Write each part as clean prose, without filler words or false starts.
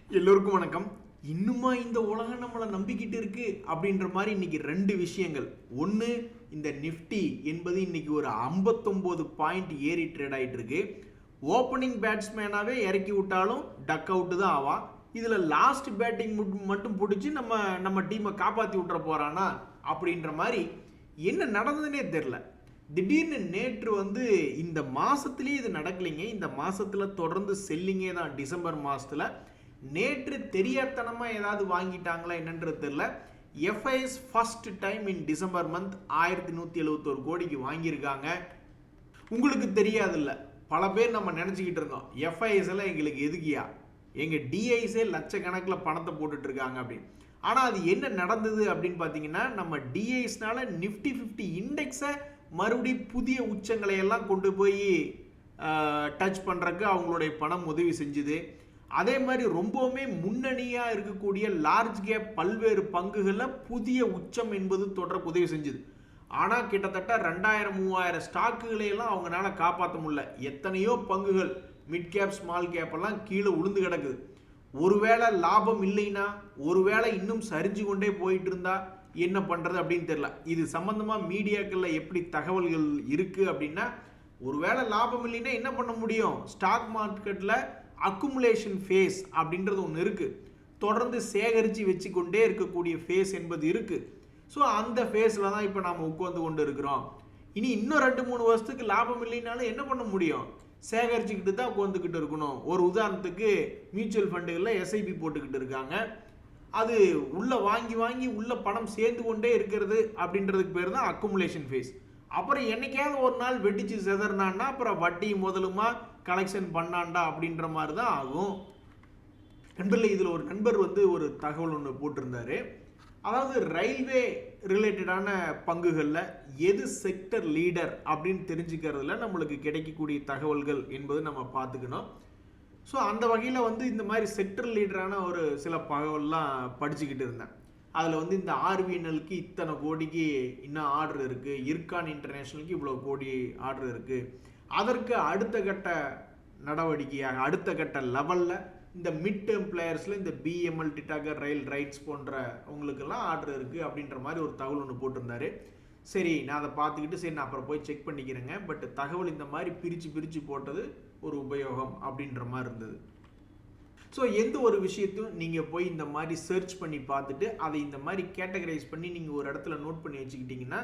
எல்லோருக்கும் வணக்கம். இன்னுமா இந்த உலகம் நம்மளை நம்பிக்கிட்டு இருக்கு அப்படின்ற மாதிரி இன்னைக்கு ரெண்டு விஷயங்கள். ஒன்று, இந்த நிஃப்டி என்பது இன்னைக்கு ஒரு 59 பாயிண்ட் ஏறி ட்ரேட் ஆகிட்டு இருக்கு. ஓப்பனிங் பேட்ஸ்மேனாகவே இறக்கி விட்டாலும் டக் அவுட்டு தான் ஆவா. இதில் லாஸ்ட் பேட்டிங் மட்டும் பிடிச்சி நம்ம டீமை காப்பாற்றி விட்டுற போகிறானா அப்படின்ற மாதிரி என்ன நடந்ததுன்னே தெரில. திடீர்னு நேற்று இந்த மாதத்துலேயே இது நடக்கலைங்க. இந்த மாதத்தில் தொடர்ந்து செல்லிங்கே தான். டிசம்பர் மாதத்தில் நேற்று தெரியாதனமாக ஏதாவது வாங்கிட்டாங்களா என்னன்றது தெரியல. FIs first time in December month 1171 கோடிக்கு வாங்கியிருக்காங்க. உங்களுக்கு தெரியாதுல்ல, பல பேர் நம்ம நினச்சிக்கிட்டு இருந்தோம் எஃப்ஐஎஸ் எல்லாம் எங்களுக்கு எதுக்கியா, எங்கள் டிஐஸே லட்சக்கணக்கில் பணத்தை போட்டுட்டு இருக்காங்க அப்படின்னு. ஆனால் அது என்ன நடந்தது அப்படின்னு பார்த்தீங்கன்னா, நம்ம டிஐஸ்னால நிஃப்டி 50 இண்டெக்ஸை மறுபடியும் புதிய உச்சங்களை எல்லாம் கொண்டு போய் டச் பண்ணுறதுக்கு அவங்களுடைய பணம் உதவி செஞ்சுது. அதே மாதிரி ரொம்பவுமே முன்னணியாக இருக்கக்கூடிய லார்ஜ் கேப் பல்வேறு பங்குகளில் புதிய உச்சம் என்பது தொடர உதவி செஞ்சுது. ஆனால் கிட்டத்தட்ட 2000-3000 ஸ்டாக்குகளையெல்லாம் அவங்களால காப்பாற்ற முடியல. எத்தனையோ பங்குகள் மிட் கேப் ஸ்மால் கேப் எல்லாம் கீழே உளுந்து கிடக்குது. ஒருவேளை லாபம் இல்லைன்னா, ஒருவேளை இன்னும் சரிஞ்சு கொண்டே போயிட்டு இருந்தா என்ன பண்ணுறது அப்படின்னு தெரியல. இது சம்பந்தமாக மீடியாக்களில் எப்படி தகவல்கள் இருக்குது அப்படின்னா, ஒருவேளை லாபம் இல்லைன்னா என்ன பண்ண முடியும், ஸ்டாக் மார்க்கெட்டில் அக்குமுலேஷன் ஃபேஸ் அப்படின்றது ஒன்று இருக்குது. தொடர்ந்து சேகரித்து வச்சு கொண்டே இருக்கக்கூடிய ஃபேஸ் என்பது இருக்குது. ஸோ அந்த ஃபேஸில் தான் இப்போ நாம் உட்காந்து கொண்டு இருக்கிறோம். இனி இன்னும் 2-3 வருஷத்துக்கு லாபம் இல்லைனாலும் என்ன பண்ண முடியும், சேகரிச்சுக்கிட்டு தான் உட்காந்துக்கிட்டு இருக்கணும். ஒரு உதாரணத்துக்கு மியூச்சுவல் ஃபண்டுகளில் எஸ்ஐபி போட்டுக்கிட்டு இருக்காங்க. அது உள்ளே வாங்கி வாங்கி உள்ள பணம் சேர்ந்து கொண்டே இருக்கிறது அப்படின்றதுக்கு பேர் தான் அக்குமுலேஷன் ஃபேஸ். அப்புறம் என்னைக்காவது ஒரு நாள் வெடிச்சு செதறினான்னா அப்புறம் வட்டி முதலுமா கலெக்ஷன் பண்ணாண்டா அப்படின்ற மாதிரி தான் ஆகும். நண்பர்களே, இதில் ஒரு நண்பர் ஒரு தகவல் ஒன்று போட்டிருந்தாரு. அதாவது ரயில்வே ரிலேட்டடான பங்குகளில் எது செக்டர் லீடர் அப்படின்னு தெரிஞ்சுக்கிறதுல நம்மளுக்கு கிடைக்கக்கூடிய தகவல்கள் என்பது நம்ம பார்த்துக்கணும். ஸோ அந்த வகையில் இந்த மாதிரி செக்டர் லீடரான ஒரு சில தகவல்லாம் படிச்சுக்கிட்டு இருந்தேன். அதில் இந்த ஆர்விஎன்எலுக்கு இத்தனை கோடிக்கு இன்னும் ஆர்டர் இருக்குது, இர்கான் இன்டர்நேஷ்னலுக்கு இவ்வளோ கோடி ஆர்டர் இருக்குது. அதற்கு அடுத்த கட்ட நடவடிக்கையாக அடுத்த கட்ட லெவலில் இந்த மிட் டேர்ம் பிளேயர்ஸில் இந்த பிஎம்எல், டிட்டாகர் ரயில் ரைட்ஸ் போன்ற உங்களுக்கெல்லாம் ஆர்டர் இருக்குது அப்படின்ற மாதிரி ஒரு தகவல் ஒன்று போட்டிருந்தாரு. சரி, நான் அதை பார்த்துக்கிட்டு சரி நான் அப்புறம் போய் செக் பண்ணிக்கிறேங்க. பட் தகவல் இந்த மாதிரி பிரித்து போட்டது ஒரு உபயோகம் அப்படின்ற மாதிரி இருந்தது. ஸோ எந்த ஒரு விஷயத்தையும் நீங்கள் போய் இந்த மாதிரி சர்ச் பண்ணி பார்த்துட்டு அதை இந்த மாதிரி கேட்டகரைஸ் பண்ணி நீங்கள் ஒரு இடத்துல நோட் பண்ணி வச்சுக்கிட்டிங்கன்னா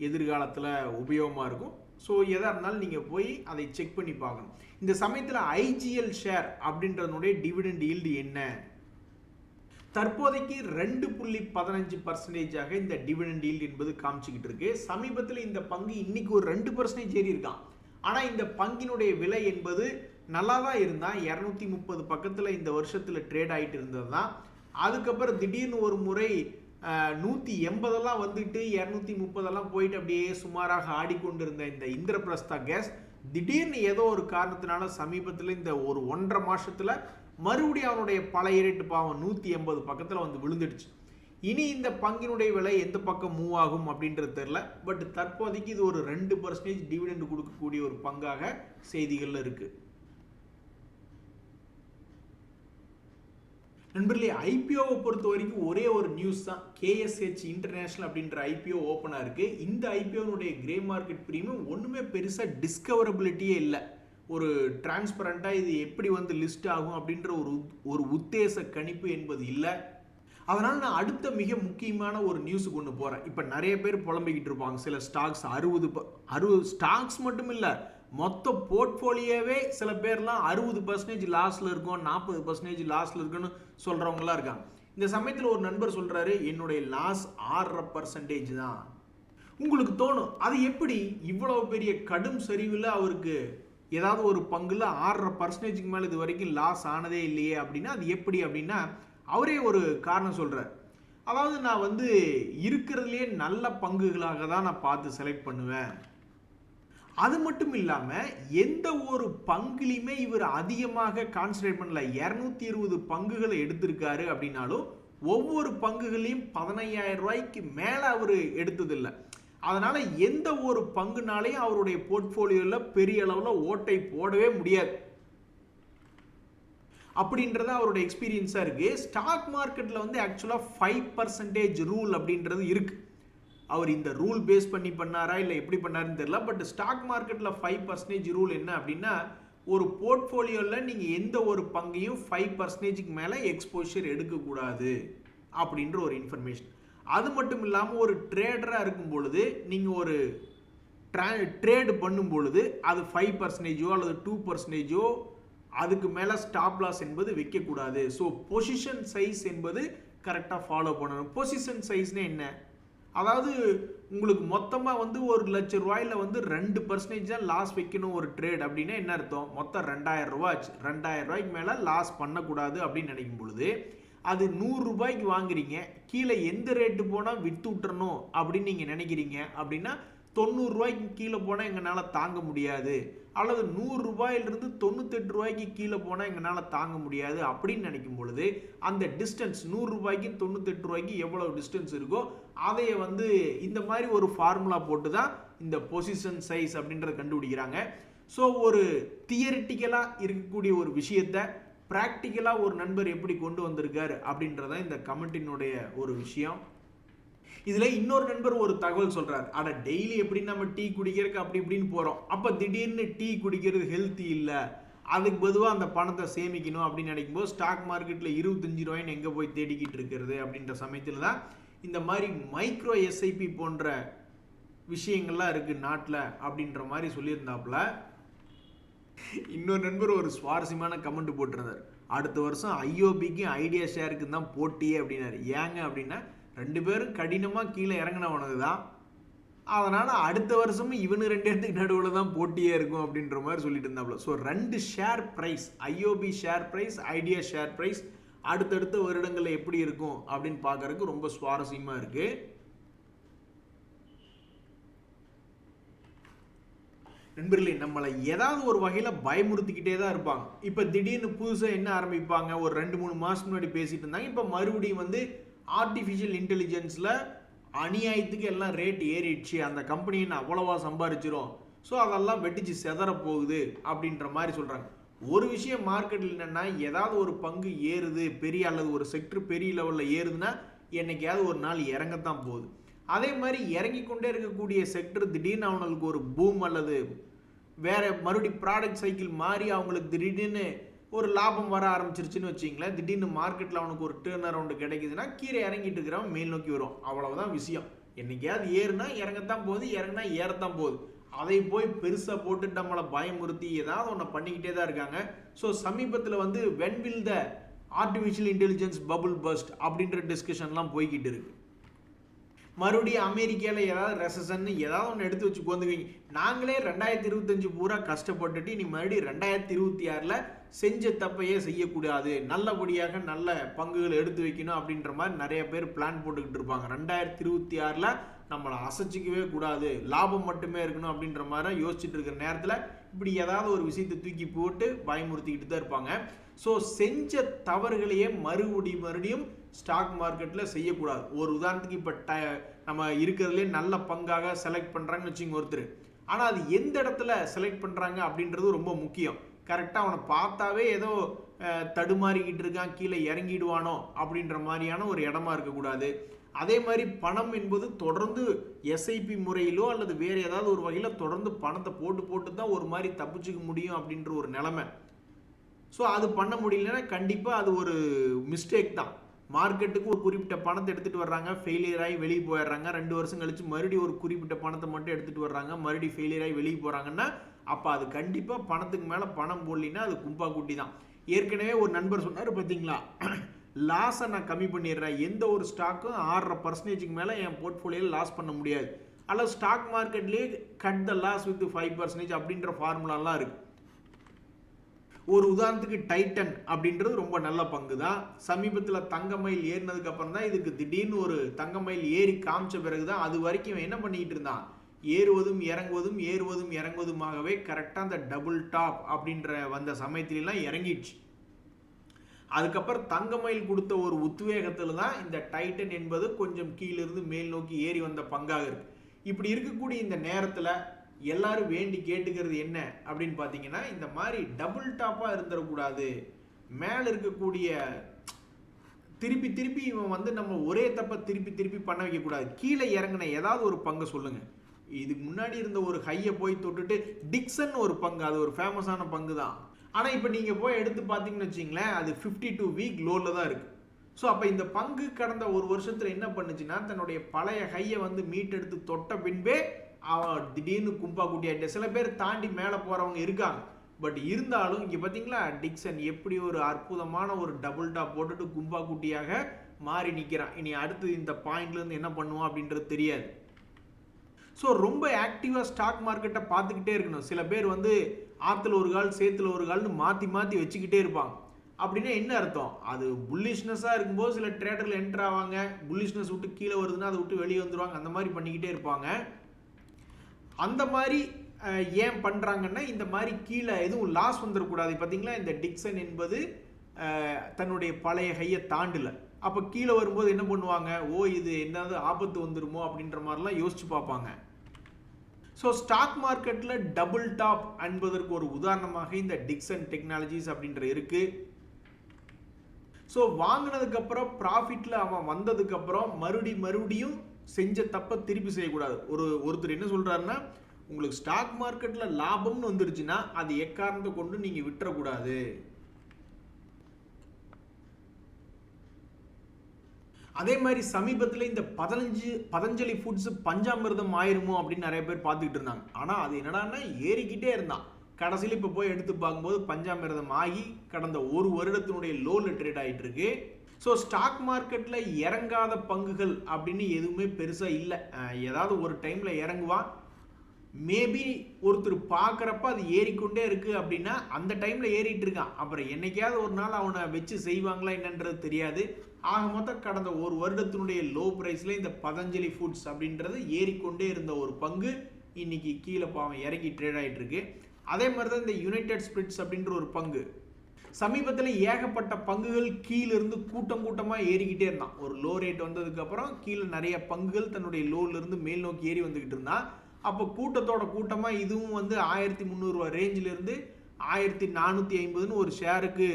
எதிர்காலத்தில் உபயோகமாக இருக்கும். ஸோ எதாக இருந்தாலும் நீங்கள் போய் அதை செக் பண்ணி பார்க்கணும். இந்த சமயத்தில் ஐஜிஎல் ஷேர் அப்படின்றதுனுடைய டிவிடெண்ட் ஈல்டு என்ன, தற்போதைக்கு 2.15% இந்த டிவிடெண்ட் ஈல்டு என்பது காமிச்சிக்கிட்டு இருக்கு. சமீபத்தில் இந்த பங்கு இன்னைக்கு ஒரு 2% ஏறி இருக்கான். ஆனால் இந்த பங்கினுடைய விலை என்பது நல்லா தான் இருந்தால் 230 பக்கத்தில் இந்த வருஷத்தில் ட்ரேட் ஆகிட்டு இருந்தது தான். அதுக்கப்புறம் திடீர்னு ஒரு முறை 180 வந்துட்டு 230 போயிட்டு அப்படியே சுமாராக ஆடிக்கொண்டிருந்த இந்த இந்திரபிரஸ்தா கேஸ் திடீர்னு ஏதோ ஒரு காரணத்தினால சமீபத்தில் இந்த ஒரு 1.5 மாதத்தில் மறுபடியும் அவனுடைய பழைய ரேட்டு பாவம் 180 பக்கத்தில் விழுந்துடுச்சு. இனி இந்த பங்கினுடைய விலை எந்த பக்கம் மூவ் ஆகும் அப்படின்றது தெரியல. பட் தற்போதைக்கு இது ஒரு 2% டிவிடெண்ட் கொடுக்கக்கூடிய ஒரு பங்காக செய்திகள் இருக்கு. நண்பர்களே, ஐபிஓவை பொறுத்த வரைக்கும் ஒரே ஒரு நியூஸ் தான். கேஎஸ்ஹெச் இன்டர்நேஷனல் அப்படின்ற ஐபிஓ ஓப்பனாக இருக்குது. இந்த ஐபிஓனுடைய கிரே மார்க்கெட் ப்ரீமியம் ஒன்றுமே பெருசாக டிஸ்கவரபிலிட்டியே இல்லை. ஒரு டிரான்ஸ்பரண்ட்டாக இது எப்படி லிஸ்ட் ஆகும் அப்படின்ற ஒரு உத்தேச கணிப்பு என்பது இல்லை. அதனால் நான் அடுத்த மிக முக்கியமான ஒரு நியூஸுக்கு ஒன்று போகிறேன். இப்போ நிறைய பேர் புலம்பிக்கிட்டு இருப்பாங்க, சில ஸ்டாக்ஸ் 60 ஸ்டாக்ஸ் மட்டும் இல்லை, மொத்த போர்ட்ஃபோலியோவே சில பேர்லாம் 60% லாஸில் இருக்கும், 40% லாஸில் இருக்குன்னு சொல்கிறவங்களாம் இருக்காங்க. இந்த சமயத்தில் ஒரு நண்பர் சொல்கிறாரு, என்னுடைய லாஸ் 6% தான். உங்களுக்கு தோணும், அது எப்படி இவ்வளோ பெரிய கடும் சரிவில் அவருக்கு ஏதாவது ஒரு பங்குல 6% மேலே இது வரைக்கும் லாஸ் ஆனதே இல்லையே அப்படின்னா அது எப்படி அப்படின்னா, அவரே ஒரு காரணம் சொல்கிறார். அதாவது நான் இருக்கிறதுலையே நல்ல பங்குகளாக தான் நான் பார்த்து செலக்ட் பண்ணுவேன். அது மட்டும் இல்லாமல் எந்த ஒரு பங்குலையுமே இவர் அதிகமாக கான்சன்ட்ரேட் பண்ணல. 220 பங்குகளை எடுத்திருக்காரு அப்படின்னாலும் ஒவ்வொரு பங்குகளையும் 15,000 ரூபாய்க்கு மேலே அவர் எடுத்ததில்லை. அதனால் எந்த ஒரு பங்குனாலையும் அவருடைய போர்ட்ஃபோலியோவில் பெரிய அளவில் ஓட்டை போடவே முடியாது. அப்படின்றது அவரோட எக்ஸ்பீரியன்ஸாக இருக்குது. ஸ்டாக் மார்க்கெட்டில் வந்து ஆக்சுவலாக 5% ரூல் அப்படின்றது இருக்குது. அவர் இந்த ரூல் பேஸ் பண்ணி பண்ணாரா இல்லை எப்படி பண்ணாருன்னு தெரியல. பட் ஸ்டாக் மார்க்கெட்டில் 5% ரூல் என்ன அப்படின்னா, ஒரு போர்ட்ஃபோலியோவில் நீங்கள் எந்த ஒரு பங்கையும் 5%க்கு மேலே எக்ஸ்போஷர் எடுக்கக்கூடாது அப்படின்ற ஒரு இன்ஃபர்மேஷன். அது மட்டும் இல்லாமல் ஒரு ட்ரேடராக இருக்கும் பொழுது நீங்கள் ஒரு ட்ரேடு பண்ணும் பொழுது அது 5% அல்லது 2% அதுக்கு மேலே ஸ்டாப் லாஸ் என்பது வைக்கக்கூடாது. ஸோ பொசிஷன் சைஸ் என்பது கரெக்டாக ஃபாலோ பண்ணணும். பொசிஷன் சைஸ்னா என்ன? அதாவது உங்களுக்கு மொத்தமாக வந்து 1,00,000 ரூபாயில் வந்து 2% தான் லாஸ் வைக்கணும் ஒரு ட்ரேட் அப்படின்னா என்ன அர்த்தம்? மொத்தம் 2,000 ரூபா ஆச்சு. 2,000 ரூபாய்க்கு மேலே லாஸ் பண்ணக்கூடாது அப்படின்னு நினைக்கும் பொழுது அது 100 ரூபாய்க்கு வாங்குறீங்க, கீழே எந்த ரேட்டு போனால் விற்று விட்டுறணும் அப்படின்னு நீங்கள் நினைக்கிறீங்க அப்படின்னா 90 ரூபாய்க்கு கீழே போனால் எங்களால் தாங்க முடியாது, அல்லது 100 ரூபாயிலிருந்து 98 ரூபாய்க்கு கீழே போனால் எங்களால் தாங்க முடியாது அப்படின்னு நினைக்கும் பொழுது அந்த டிஸ்டன்ஸ் 100 ரூபாய்க்கு 98 ரூபாய்க்கு எவ்வளோ டிஸ்டன்ஸ் இருக்கோ அதை வந்து இந்த மாதிரி ஒரு ஃபார்முலா போட்டு தான் இந்த பொசிஷன் சைஸ் அப்படின்றத கண்டுபிடிக்கிறாங்க. ஸோ ஒரு தியரிட்டிக்கலாக இருக்கக்கூடிய ஒரு விஷயத்தை ப்ராக்டிக்கலாக ஒரு நண்பர் எப்படி கொண்டு வந்திருக்காரு அப்படின்றதான் இந்த கமெண்டினுடைய ஒரு விஷயம். இதில் இன்னொரு நண்பர் ஒரு தகவல் சொல்கிறார், அட டெய்லி எப்படி நம்ம டீ குடிக்கிறதுக்கு அப்படி இப்படின்னு போகிறோம், அப்போ திடீர்னு டீ குடிக்கிறது ஹெல்த்தி இல்லை, அதுக்கு பொதுவாக அந்த பணத்தை சேமிக்கணும் அப்படின்னு நினைக்கும்போது ஸ்டாக் மார்க்கெட்டில் 25 ரூபாய்ன்னு எங்கே போய் தேடிக்கிட்டு இருக்கிறது அப்படின்ற சமயத்தில் தான் இந்த மாதிரி மைக்ரோ எஸ்ஐபி போன்ற விஷயங்கள்லாம் இருக்குது நாட்டில் அப்படின்ற மாதிரி சொல்லியிருந்தாப்புல. இன்னொரு நண்பர் ஒரு சுவாரஸ்யமான கமெண்ட் போட்டிருந்தார், அடுத்த வருஷம் ஐஓபிக்கு ஐடியா ஷேருக்கு தான் போட்டியே அப்படின்னாரு. ஏங்க அப்படின்னா 2 பேரும் கடினமாக கீழே இறங்கினவனது தான், அதனால் அடுத்த வருஷமும் இவனு 2 இடத்துக்கு நடுவில் தான் போட்டியே இருக்கும் அப்படின்ற மாதிரி சொல்லிட்டு இருந்தாப்புல. So 2 share price, IOB share price, Idea share price அடுத்தடுத்த வருடங்களில் எப்படி இருக்கும் அப்படின்னு பார்க்கறதுக்கு ரொம்ப சுவாரஸ்யமாக இருக்குது. நண்பர்களே, நம்மளை ஏதாவது ஒரு வகையில் பயமுறுத்திக்கிட்டே தான் இருப்பாங்க. இப்போ திடீர்னு புதுசாக என்ன ஆரம்பிப்பாங்க, ஒரு 2-3 மாதம் முன்னாடி பேசிட்டு இருந்தாங்க, இப்போ மறுபடியும் வந்து ஆர்டிஃபிஷியல் இன்டெலிஜென்ஸில் அநியாயத்துக்கு எல்லாம் ரேட் ஏறிடுச்சு, அந்த கம்பெனியை அவ்வளவா சம்பாரிச்சிரும், ஸோ அதெல்லாம் வெட்டிச்சு செதற போகுது அப்படின்ற மாதிரி சொல்கிறாங்க. ஒரு விஷயம் மார்க்கெட்டில் என்னென்னா, ஏதாவது ஒரு பங்கு ஏறுது பெரிய அல்லது ஒரு செக்டர் பெரிய லெவலில் ஏறுதுன்னா என்னைக்காவது ஒரு நாள் இறங்கத்தான் போகுது. அதே மாதிரி இறங்கி கொண்டே இருக்கக்கூடிய செக்டர் திடீர்னு அவங்களுக்கு ஒரு பூம் அல்லது வேற மறுபடியும் ப்ராடக்ட் சைக்கிள் மாறி அவங்களுக்கு திடீர்னு ஒரு லாபம் வர ஆரம்பிச்சிருச்சுன்னு வச்சிங்களேன், திடீர்னு மார்க்கெட்டில் அவனுக்கு ஒரு டேர்ன் அரவுண்டு கிடைக்குதுன்னா கீழே இறங்கிட்டு இருக்கிறவன் மேல் நோக்கி வரும். அவ்வளவுதான் விஷயம். என்னைக்காவது ஏறுனா இறங்கத்தான் போகுது, இறங்கினா ஏறத்தான் போகுது. அதை போய் பெருசாக போட்டு நம்மளை பயமுறுத்தி ஏதாவது ஒன்று பண்ணிக்கிட்டே தான் இருக்காங்க. ஸோ சமீபத்தில் வந்து when will the artificial intelligence bubble first அப்படின்ற டிஸ்கஷன்லாம் போய்கிட்டு இருக்கு. மறுபடியும் அமெரிக்காவில் ஏதாவது ரெசன் ஏதாவது ஒன்று எடுத்து வச்சு கொண்டுவீங்க. நாங்களே 2025 பூரா கஷ்டப்பட்டுட்டு நீ மறுபடியும் 2026 செஞ்ச தப்பையே செய்யக்கூடாது, நல்லபடியாக நல்ல பங்குகள் எடுத்து வைக்கணும் அப்படின்ற மாதிரி நிறைய பேர் பிளான் போட்டுக்கிட்டு இருப்பாங்க. 2026 நம்மளை அசைச்சிக்கவே கூடாது, லாபம் மட்டுமே இருக்கணும் அப்படின்ற மாதிரி யோசிச்சுட்டு இருக்கிற நேரத்தில் இப்படி ஏதாவது ஒரு விஷயத்தை தூக்கி போட்டு பயமுறுத்திக்கிட்டு தான் இருப்பாங்க. ஸோ செஞ்ச தவறுகளையே மறுபடியும் ஸ்டாக் மார்க்கெட்டில் செய்யக்கூடாது. ஒரு உதாரணத்துக்கு இப்போ நம்ம இருக்கிறதுலே நல்ல பங்காக செலக்ட் பண்ணுறாங்கன்னு வச்சுங்க ஒருத்தர், ஆனால் அது எந்த இடத்துல செலக்ட் பண்ணுறாங்க அப்படின்றது ரொம்ப முக்கியம். கரெக்டாக அவனை பார்த்தாவே ஏதோ தடுமாறிக்கிட்டு இருக்கான், கீழே இறங்கிடுவானோ அப்படின்ற மாதிரியான ஒரு இடமா இருக்கக்கூடாது. அதே மாதிரி பணம் என்பது தொடர்ந்து எஸ்ஐபி முறையிலோ அல்லது வேறு ஏதாவது ஒரு வகையில் தொடர்ந்து பணத்தை போட்டு தான் ஒரு மாதிரி தப்பிச்சுக்க முடியும் அப்படின்ற ஒரு நிலைமை. ஸோ அது பண்ண முடியலன்னா கண்டிப்பாக அது ஒரு மிஸ்டேக் தான். மார்க்கெட்டுக்கு ஒரு குறிப்பிட்ட பணத்தை எடுத்துகிட்டு வர்றாங்க, ஃபெயிலியர் ஆகி வெளியே போயிடுறாங்க, 2 வருஷம் கழிச்சு மறுபடியும் ஒரு குறிப்பிட்ட பணத்தை மட்டும் எடுத்துகிட்டு வர்றாங்க, மறுபடியும் ஃபெயிலியர் ஆகி வெளியே போகிறாங்கன்னா அப்போ அது கண்டிப்பாக பணத்துக்கு மேலே பணம் போடலின்னா அது கும்பா குட்டி தான். ஏற்கனவே ஒரு நண்பர் சொன்னார் பார்த்தீங்களா, லாஸை நான் கம்மி பண்ணிடுறேன், எந்த ஒரு ஸ்டாக்கும் 6.5% மேலே என் போர்ட்ஃபோலியோவில் லாஸ் பண்ண முடியாது, அல்லது ஸ்டாக் மார்க்கெட்லேயே கட் த லாஸ் வித் 5% அப்படின்ற ஃபார்முலாலாம் இருக்குது. ஒரு உதாரணத்துக்கு டைட்டன் அப்படின்றது ரொம்ப நல்ல பங்கு தான். சமீபத்தில் தங்க மயில் ஏறினதுக்கு அப்புறம் தான் இதுக்கு திடீர்னு ஒரு தங்க மயில் ஏறி காமிச்ச பிறகு தான், அது வரைக்கும் என்ன பண்ணிக்கிட்டு இருந்தான், ஏறுவதும் இறங்குவதும் ஏறுவதும் இறங்குவதுமாகவே கரெக்டாக அந்த டபுள் டாப் அப்படின்ற வந்த சமயத்திலாம் இறங்கிடுச்சு. அதுக்கப்புறம் தங்க மயில் கொடுத்த ஒரு உத்வேகத்தில் தான் இந்த டைட்டன் என்பது கொஞ்சம் கீழிருந்து மேல் நோக்கி ஏறி வந்த பங்காக இருக்கு. இப்படி இருக்கக்கூடிய இந்த நேரத்தில் எல்லாரும் வேண்டி கேட்டுக்கிறது என்ன அப்படின்னு பார்த்தீங்கன்னா, இந்த மாதிரி டபுள் டாப்பாக இருந்துடக்கூடாது, மேலே இருக்கக்கூடிய திருப்பி திருப்பி இவன் வந்து நம்ம ஒரே தப்ப திருப்பி திருப்பி பண்ண வைக்கக்கூடாது. கீழே இறங்கின ஏதாவது ஒரு பங்கு சொல்லுங்க. இதுக்கு முன்னாடி இருந்த ஒரு ஹையை போய் தொட்டுட்டு டிக்சன் ஒரு பங்கு, அது ஒரு ஃபேமஸான பங்கு தான். ஆனால் இப்போ நீங்கள் போய் எடுத்து பார்த்தீங்கன்னு வச்சிங்களேன், அது 52 வீக் லோவில் தான் இருக்குது. ஸோ அப்போ இந்த பங்கு கடந்த ஒரு வருஷத்தில் என்ன பண்ணுச்சுன்னா, தன்னுடைய பழைய ஹையை வந்து மீட்டெடுத்து தொட்ட பின்பே அவன் திடீர்னு கும்பா குட்டியாட்ட. சில பேர் தாண்டி மேலே போகிறவங்க இருக்காங்க. பட் இருந்தாலும் இங்கே பார்த்தீங்களா, டிக்சன் எப்படி ஒரு அற்புதமான ஒரு டபுள் டாப் போட்டுட்டு கும்பா குட்டியாக மாறி நிற்கிறான். இனி அடுத்து இந்த பாயிண்ட்லேருந்து என்ன பண்ணுவான் அப்படின்றது தெரியாது. ஸோ ரொம்ப ஆக்டிவாக ஸ்டாக் மார்க்கெட்டை பார்த்துக்கிட்டே இருக்கணும். சில பேர் வந்து ஆற்றுல ஒரு கால் சேத்துல ஒரு கால்னு மாற்றி மாற்றி வச்சுக்கிட்டே இருப்பாங்க. அப்படின்னா என்ன அர்த்தம்? அது புல்லிஷ்னஸாக இருக்கும்போது சில ட்ரேடர்கள் என்டர் ஆவாங்க, புல்லிஷ்னஸ் விட்டு கீழே வருதுன்னா அதை விட்டு வெளியே வந்துடுவாங்க, அந்த மாதிரி பண்ணிக்கிட்டே இருப்பாங்க. அந்த மாதிரி ஏன் பண்ணுறாங்கன்னா, இந்த மாதிரி கீழே எதுவும் லாஸ் வந்துடக்கூடாது. பார்த்தீங்களா, இந்த டிக்சன் என்பது தன்னுடைய பழைய ஹையை தாண்டல. அப்போ கீழே வரும்போது என்ன பண்ணுவாங்க, ஓ இது என்னது ஆபத்து வந்துருமோ அப்படின்ற மாதிரிலாம் யோசிச்சு பார்ப்பாங்க. ஸோ ஸ்டாக் மார்க்கெட்டில் டபுள் டாப் என்பதற்கு ஒரு உதாரணமாக இந்த டிக்சன் டெக்னாலஜிஸ் அப்படின்ற இருக்கு. ஸோ வாங்கினதுக்கப்புறம் ப்ராஃபிட்டில் அவன் வந்ததுக்கப்புறம் மறுபடியும் செஞ்ச தப்பை திருப்பி செய்யக்கூடாது. ஒருத்தர் என்ன சொல்கிறாருன்னா, உங்களுக்கு ஸ்டாக் மார்க்கெட்டில் லாபம்னு வந்துருச்சுன்னா அது எக்காரணத்தை கொண்டு நீங்கள் விட்டுறக்கூடாது. அதே மாதிரி சமீபத்தில் இந்த பதஞ்சலி ஃபுட்ஸ் பஞ்சாமிர்தம் ஆயிருமோ அப்படின்னு நிறைய பேர் பார்த்துக்கிட்டு இருந்தாங்க. ஆனால் அது என்னடான்னா ஏறிக்கிட்டே இருந்தான். கடைசியில் இப்போ போய் எடுத்து பார்க்கும்போது பஞ்சாமிர்தம் ஆகி கடந்த ஒரு வருடத்தினுடைய லோவில் ட்ரேட் ஆகிட்டு இருக்கு. ஸோ ஸ்டாக் மார்க்கெட்டில் இறங்காத பங்குகள் அப்படின்னு எதுவுமே பெருசாக இல்லை. ஏதாவது ஒரு டைமில் இறங்குவான். மேபி ஒருத்தர் பார்க்குறப்ப அது ஏறிக்கொண்டே இருக்குது அப்படின்னா அந்த டைமில் ஏறிட்டு இருக்கான். அப்புறம் என்னைக்காவது ஒரு நாள் அவனை வச்சு செய்வாங்களா என்னன்றது தெரியாது. ஆக மொத்தம் கடந்த ஒரு வருடத்தினுடைய லோ ப்ரைஸில் இந்த பதஞ்சலி ஃபுட்ஸ் அப்படின்றது ஏறிக்கொண்டே இருந்த ஒரு பங்கு இன்னைக்கு கீழே பாவம் இறங்கி ட்ரேட் ஆகிட்டு இருக்கு. அதே மாதிரி தான் இந்த யுனைடெட் ஸ்பிரிட்ஸ் அப்படின்ற ஒரு பங்கு. சமீபத்தில் ஏகப்பட்ட பங்குகள் கீழிருந்து கூட்டமாக ஏறிக்கிட்டே இருந்தான். ஒரு லோ ரேட் வந்ததுக்கப்புறம் கீழே நிறைய பங்குகள் தன்னுடைய லோவிலிருந்து மேல் நோக்கி ஏறி வந்துக்கிட்டு இருந்தான். அப்போ கூட்டமாக இதுவும் வந்து 1300 ரூபா ரேஞ்சிலிருந்து 1450 ஒரு ஷேருக்கு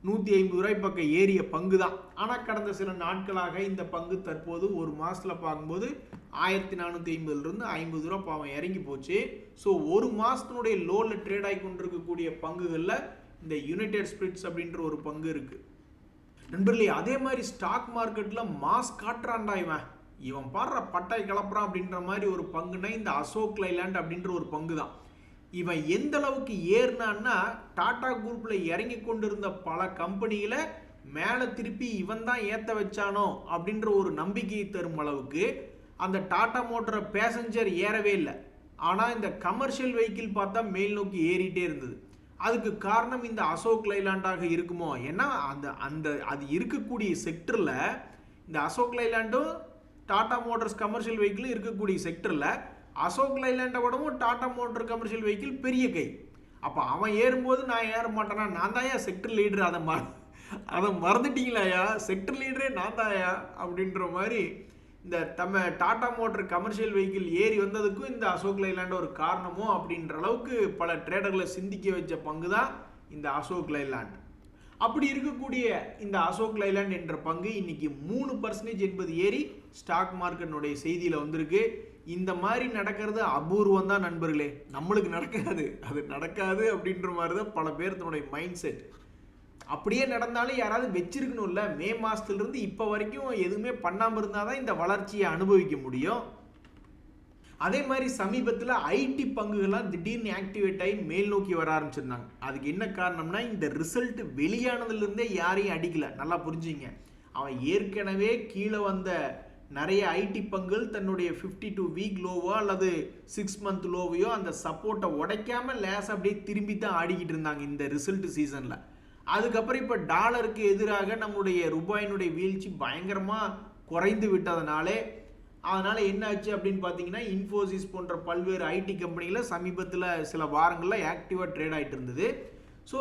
150 ரூபாய் பக்கம் ஏறிய பங்கு தான். ஆனால் கடந்த சில நாட்களாக இந்த பங்கு தற்போது ஒரு மாதத்தில் பார்க்கும்போது 1450 50 ரூபா பாவம் இறங்கி போச்சு. ஸோ ஒரு மாதத்தினுடைய லோவில் ட்ரேட் ஆகி கொண்டிருக்கக்கூடிய பங்குகளில் இந்த யுனைடெட் ஸ்பிரிட்ஸ் அப்படின்ற ஒரு பங்கு இருக்குது. நண்பர்களே, அதே மாதிரி ஸ்டாக் மார்க்கெட்டில் மாஸ் காட்டுறான்டா இவன் பாடுற பட்டாய் கலப்புறான் அப்படின்ற மாதிரி ஒரு பங்குனா இந்த அசோக் லைலாண்ட் அப்படின்ற ஒரு பங்கு தான். இவன் எந்த அளவுக்கு ஏறினான்னா, டாடா குரூப்பில் இறங்கி கொண்டிருந்த பல கம்பெனிகளை மேலே திருப்பி இவன் தான் ஏற்ற வச்சானோ அப்படின்ற ஒரு நம்பிக்கையை தரும் அளவுக்கு அந்த டாடா மோட்டரை பேசஞ்சர் ஏறவே இல்லை. ஆனால் இந்த கமர்ஷியல் வெஹிக்கிள் பார்த்தா மேல் நோக்கி ஏறிட்டே இருந்தது. அதுக்கு காரணம் இந்த அசோக் லைலாண்டாக இருக்குமோ? ஏன்னா அது இருக்கக்கூடிய செக்டரில் இந்த அசோக் லைலாண்டும் டாடா மோட்டர்ஸ் கமர்ஷியல் வெஹிக்கிள் இருக்கக்கூடிய செக்டரில் அசோக் லைலாண்டை விடவும் டாடா மோட்டர் கமர்ஷியல் வெஹிக்கிள் பெரிய கை. அப்போ அவன் ஏறும்போது நான் ஏற மாட்டேனா? நான் தாயா செக்டர் லீடர், அதை மறந்துட்டீங்களாயா? செக்டர் லீடரே நான் தாயா அப்படின்ற மாதிரி இந்த டாடா மோட்டர் கமர்ஷியல் வெஹிக்கிள் ஏறி வந்ததுக்கும் இந்த அசோக் லைலாண்ட் ஒரு காரணமோ அப்படின்ற அளவுக்கு பல ட்ரேடர்களை சிந்திக்க வச்ச பங்கு தான் இந்த அசோக் லைலாண்ட். அப்படி இருக்கக்கூடிய இந்த அசோக் லைலாண்ட் என்ற பங்கு இன்னைக்கு 3% என்பது ஏறி ஸ்டாக் மார்க்கெட்டினுடைய செய்தியில் வந்திருக்கு. இந்த மாதிரி நடக்கிறது அபூர்வம் தான் நண்பர்களே. நம்மளுக்கு நடக்காது, அது நடக்காது அப்படின்ற மாதிரி தான் பல பேர் தன்னுடைய மைண்ட் செட். அப்படியே நடந்தாலும் யாராவது வச்சிருக்கணும்ல. மே மாதத்துலேருந்து இப்போ வரைக்கும் எதுவுமே பண்ணாமல் இருந்தால் தான் இந்த வளர்ச்சியை அனுபவிக்க முடியும். அதே மாதிரி சமீபத்தில் ஐடி பங்குகள்லாம் திடீர்னு ஆக்டிவேட் ஆகி மேல் நோக்கி வர ஆரம்பிச்சிருந்தாங்க. அதுக்கு என்ன காரணம்னா, இந்த ரிசல்ட் வெளியானதுலேருந்தே யாரையும் அடிக்கல. நல்லா புரிஞ்சுங்க. அவன் ஏற்கனவே கீழே வந்த நிறைய ஐடி பங்குகள் தன்னுடைய 52 வீக் லோவோ அல்லது 6 மந்த் லோவையோ அந்த சப்போர்ட்டை உடைக்காமல் லேஸ் அப்படியே திரும்பி தான் ஆடிக்கிட்டு இருந்தாங்க இந்த ரிசல்ட் சீசனில். அதுக்கப்புறம் இப்போ டாலருக்கு எதிராக நம்முடைய ரூபாயினுடைய வீழ்ச்சி பயங்கரமாக குறைந்து விட்டதுனாலே அதனால் என்ன ஆச்சு அப்படின்னு பார்த்தீங்கன்னா, இன்ஃபோசிஸ் போன்ற பல்வேறு ஐடி கம்பெனியில் சமீபத்தில் சில வாரங்களில் ஆக்டிவாக ட்ரேட் ஆகிட்டு இருந்தது. ஸோ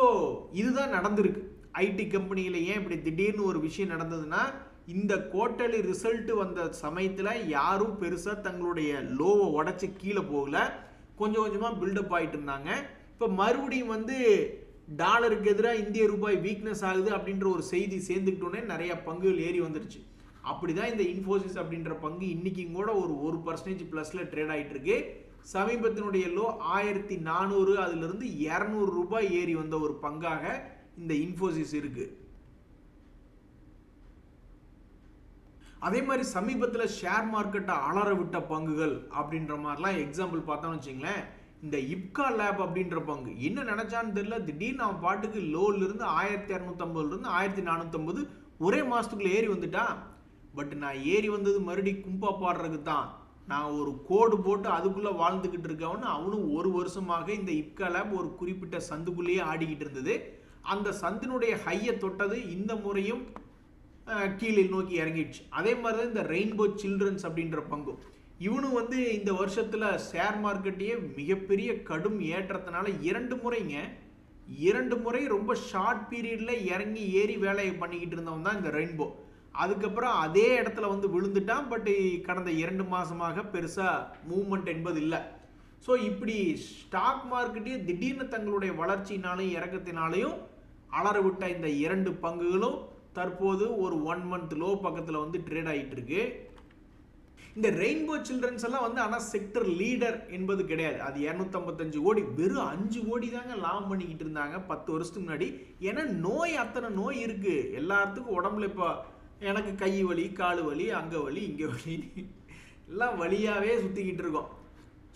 இதுதான் நடந்திருக்கு. ஐடி கம்பெனியில் ஏன் இப்படி திடீர்னு ஒரு விஷயம் நடந்ததுன்னா, இந்த குவார்ட்டர்லி ரிசல்ட் வந்த சமயத்தில் யாரும் பெருசாக தங்களுடைய லோவை உடச்சி கீழே போகல, கொஞ்சம் கொஞ்சமாக பில்டப் ஆகிட்டு இருந்தாங்க. இப்போ மறுபடியும் வந்து டாலருக்கு எதிராக இந்திய ரூபாய் வீக்னஸ் ஆகுது அப்படின்ற ஒரு செய்தி சேர்ந்துக்கிட்டோன்னே நிறைய பங்குகள் ஏறி வந்துருச்சு. அப்படிதான் இந்த இன்ஃபோசிஸ் அப்படின்ற பங்கு இன்னைக்கும் கூட ஒரு 1% பிளஸ்ல ட்ரேட் ஆகிட்டு இருக்கு. சமீபத்தினுடைய லோ 1400, அதிலிருந்து 200 ரூபாய் ஏறி வந்த ஒரு பங்காக இந்த இன்ஃபோசிஸ் இருக்கு. அதே மாதிரி சமீபத்தில் ஷேர் மார்க்கெட்டை அலற விட்ட பங்குகள் அப்படின்ற மாதிரிலாம் எக்ஸாம்பிள் பார்த்தோம்னு வச்சுங்களேன், இந்த இப்கா லேப் அப்படின்ற பங்கு என்ன நினைச்சான்னு தெரியல, திடீர்னு அவன் பாட்டுக்கு லோல இருந்து 1250 இருந்து 1450 ஒரே மாசத்துக்குள்ள ஏறி வந்துட்டான். பட் நான் ஏறி வந்தது மறுபடியும் கும்பா பாடுறதுக்கு தான், நான் ஒரு கோடு போட்டு அதுக்குள்ள வாழ்ந்துகிட்டு இருக்கவன்னு அவனும் ஒரு வருஷமாக இந்த இப்கா லேப் ஒரு குறிப்பிட்ட சந்துக்குள்ளேயே ஆடிக்கிட்டு இருந்தது. அந்த சந்தினுடைய ஹையை தொட்டது இந்த முறையும் கீழே நோக்கி இறங்கிடுச்சு. அதே மாதிரி தான் இந்த ரெயின்போ சில்ட்ரன்ஸ் அப்படின்ற பங்கும், இவனும் இந்த வருஷத்துல ஷேர் மார்க்கெட்டையே மிகப்பெரிய கடும் ஏற்றத்தினால 2 முறை ரொம்ப ஷார்ட் பீரியட்ல இறங்கி ஏறி வேலையை பண்ணிக்கிட்டு இருந்தவன் தான் இந்த ரெயின்போ. அதுக்கப்புறம் அதே இடத்துல விழுந்துட்டான். பட் கடந்த 2 மாசமாக பெருசா மூவ்மெண்ட் என்பது இல்லை. ஸோ இப்படி ஸ்டாக் மார்க்கெட்டையே திடீர்னு தங்களுடைய வளர்ச்சினாலையும் இறக்கத்தினாலையும் அலற விட்ட இந்த 2 பங்குகளும் தற்போது ஒரு 1 month லோ பக்கத்தில் ட்ரேட் ஆகிட்டு இருக்கு. இந்த ரெயின்போ சில்ட்ரன்ஸ் எல்லாம் ஆனால் செக்டர் லீடர் என்பது கிடையாது. அது 255 கோடி, வெறும் 5 கோடி தாங்க லாபம் பண்ணிக்கிட்டு இருந்தாங்க 10 வருஷத்துக்கு முன்னாடி. ஏன்னா அத்தனை நோய் இருக்கு எல்லாத்துக்கும் உடம்புல. இப்போ எனக்கு கை வலி, கால் வலி, அங்கே வலி, இங்கே வலி, எல்லாம் வழியாகவே சுற்றிக்கிட்டு இருக்கோம்.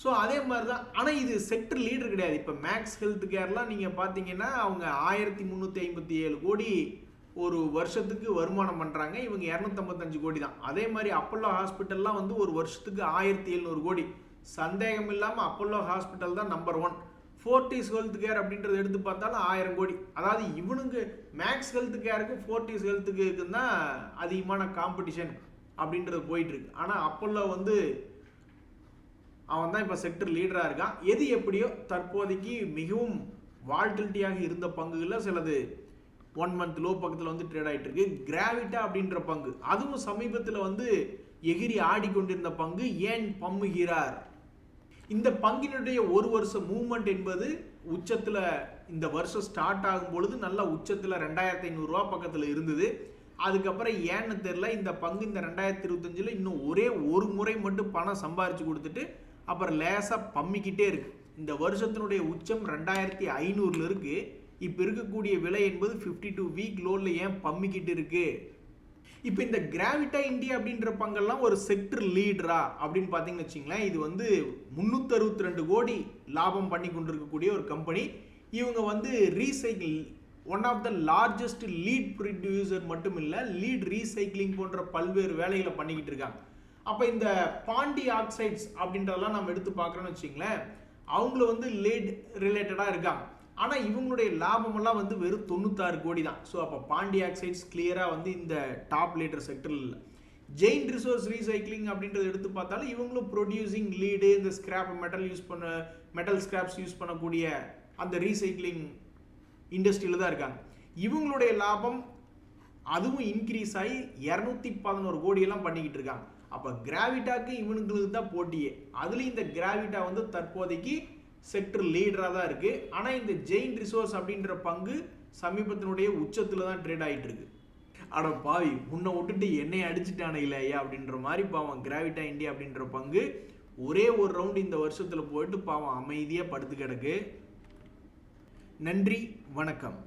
ஸோ அதே மாதிரி தான். ஆனால் இது செக்டர் லீடர் கிடையாது. இப்போ மேக்ஸ் ஹெல்த் கேர்லாம் நீங்கள் பார்த்தீங்கன்னா அவங்க 1357 கோடி ஒரு வருஷத்துக்கு வருமானம் பண்ணுறாங்க. இவங்க 255 கோடி தான். அதே மாதிரி அப்பல்லோ ஹாஸ்பிட்டல்லாம் ஒரு வருஷத்துக்கு 1700 கோடி. சந்தேகம் இல்லாமல் அப்பல்லோ ஹாஸ்பிட்டல் தான் நம்பர் 1. ஃபோர்டிஸ் ஹெல்த் கேர் அப்படின்றத எடுத்து பார்த்தாலும் 1000 கோடி. அதாவது இவனுக்கு மேக்ஸ் ஹெல்த் கேருக்கும் ஃபோர்டிஸ் ஹெல்த்துக்கு தான் அதிகமான காம்படிஷன் அப்படின்றது போயிட்டு இருக்கு. ஆனால் அப்பல்லோ அவன் தான் இப்போ செக்டர் லீடராக இருக்கான். எது எப்படியோ தற்போதைக்கு மிகவும் வால்டிலிட்டியாக இருந்த பங்குகளில் சிலது 1 month லோ பக்கத்தில் ட்ரேட் ஆகிட்டு இருக்கு. கிராவிட்டா அப்படின்ற பங்கு அதுவும் சமீபத்தில் எகிரி ஆடிக்கொண்டிருந்த பங்கு ஏன் பம்முகிறார். இந்த பங்கினுடைய ஒரு வருஷம் மூவ்மெண்ட் என்பது உச்சத்தில் இந்த வருஷம் ஸ்டார்ட் ஆகும் பொழுது நல்லா உச்சத்தில் 2500 ரூபா பக்கத்தில் இருந்தது. அதுக்கப்புறம் ஏன்னு தெரியல, இந்த பங்கு இந்த 2025 இன்னும் ஒரே ஒரு முறை மட்டும் பணம் சம்பாரிச்சு கொடுத்துட்டு அப்புறம் லேசாக பம்மிக்கிட்டே இருக்கு. இந்த வருஷத்தினுடைய உச்சம் 2500 இருக்கு. இப்போ இருக்கக்கூடிய விலை என்பது 52 வீக் லோவில் ஏன் பம்மிக்கிட்டு இருக்கு. இப்போ இந்த கிராவிட்டா இந்தியா அப்படின்ற பங்கெல்லாம் ஒரு செக்டர் லீடரா அப்படின்னு பார்த்தீங்கன்னு வச்சிங்களேன், இது 362 கோடி லாபம் பண்ணி கொண்டிருக்கக்கூடிய ஒரு கம்பெனி. இவங்க recycle one of the largest lead producer மட்டும் இல்லை, லீட் ரீசைக்கிளிங் போன்ற பல்வேறு வேலைகளை பண்ணிக்கிட்டு இருக்காங்க. அப்போ இந்த பாண்டி ஆக்சைட்ஸ் அப்படின்றதெல்லாம் நம்ம எடுத்து பார்க்குறோன்னு வச்சிங்களேன், அவங்கள லீட் ரிலேட்டடாக இருக்காங்க. ஆனால் இவங்களுடைய லாபமெல்லாம் வெறும் 96 கோடி தான். ஸோ அப்போ பாண்டி ஆக்சைட்ஸ் கிளியராக இந்த டாப் லீடர் செக்டரில் இல்லை. ஜெயின் ரிசோர்ஸ் ரீசைக்ளிங் அப்படின்றத எடுத்து பார்த்தாலும் இவங்களும் ப்ரொடியூசிங் லீடு, இந்த ஸ்கிராப் மெட்டல் ஸ்கிராப்ஸ் யூஸ் பண்ணக்கூடிய அந்த ரீசைக்ளிங் இண்டஸ்ட்ரியில் தான் இருக்காங்க. இவங்களுடைய லாபம் அதுவும் இன்க்ரீஸ் ஆகி 211 கோடியெல்லாம் பண்ணிக்கிட்டு இருக்காங்க. அப்போ கிராவிட்டாக்கு இவனுங்களுக்கு தான் போட்டியே. அதுலேயும் இந்த கிராவிட்டா தற்போதைக்கு செக்டர் லீடராக தான் இருக்கு. ஆனால் இந்த ஜெயின் ரிசோர்ஸ் அப்படின்ற பங்கு சமீபத்தினுடைய உச்சத்தில் தான் ட்ரேட் ஆகிட்டு இருக்கு. அட பாவி, உன்னை விட்டுட்டு என்னை அடிச்சுட்டானே இல்லையா அப்படின்ற மாதிரி பாவம் கிராவிட்டா இந்தியா அப்படின்ற பங்கு ஒரே ஒரு ரவுண்ட் இந்த வருஷத்தில் போயிட்டு பாவம் அமைதியாக படுத்து கிடக்கு. நன்றி, வணக்கம்.